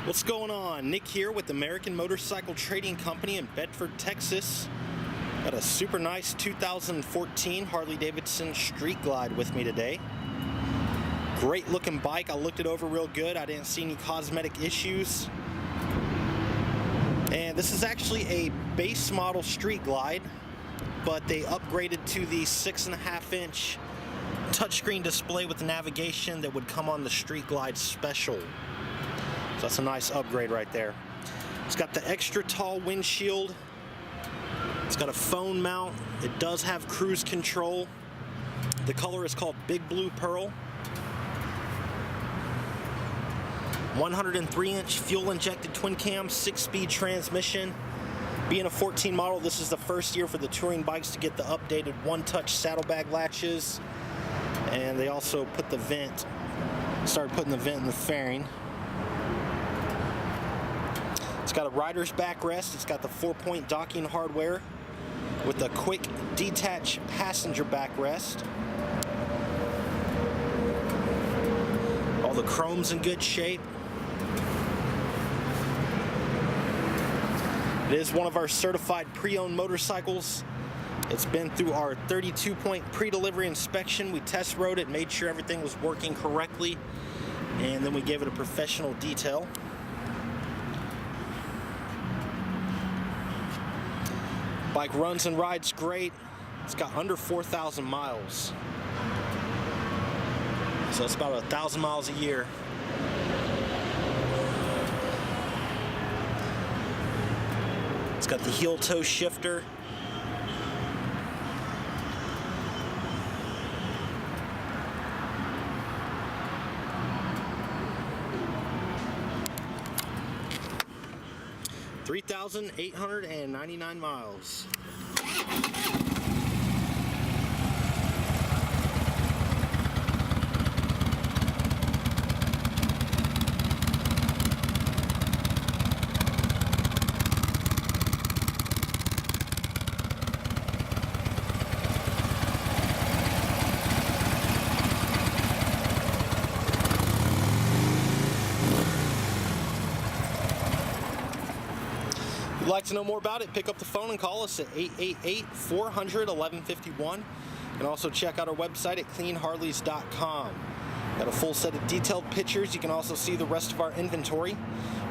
What's going on? Nick here with American Motorcycle Trading Company in Bedford, Texas. Got a super nice 2014 Harley Davidson Street Glide with me today. Great looking bike. I looked it over real good. I didn't see any cosmetic issues. And this is actually a base model Street Glide, but they upgraded to the 6.5-inch touchscreen display with navigation that would come on the Street Glide Special. So that's a nice upgrade right there. It's got the extra tall windshield. It's got a phone mount. It does have cruise control. The color is called Big Blue Pearl. 103-inch fuel-injected twin-cam, 6-speed transmission. Being a 14 model, this is the first year for the touring bikes to get the updated one-touch saddlebag latches. And they also put the vent, started putting the vent in the fairing. It's got a rider's backrest. It's got the 4-point docking hardware with a quick detach passenger backrest. All the chrome's in good shape. It is one of our certified pre-owned motorcycles. It's been through our 32-point pre-delivery inspection. We test rode it, made sure everything was working correctly, and then we gave it a professional detail. Bike runs and rides great. It's got under 4,000 miles. So it's about 1,000 miles a year. It's got the heel toe shifter. $3,899 miles. If you'd like to know more about it, pick up the phone and call us at 888-400-1151. You can also check out our website at cleanharleys.com. Got a full set of detailed pictures. You can also see the rest of our inventory.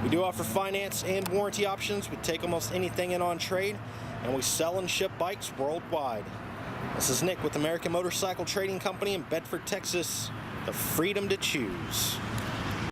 We do offer finance and warranty options. We take almost anything in on trade, and we sell and ship bikes worldwide. This is Nick with American Motorcycle Trading Company in Bedford, Texas. The freedom to choose.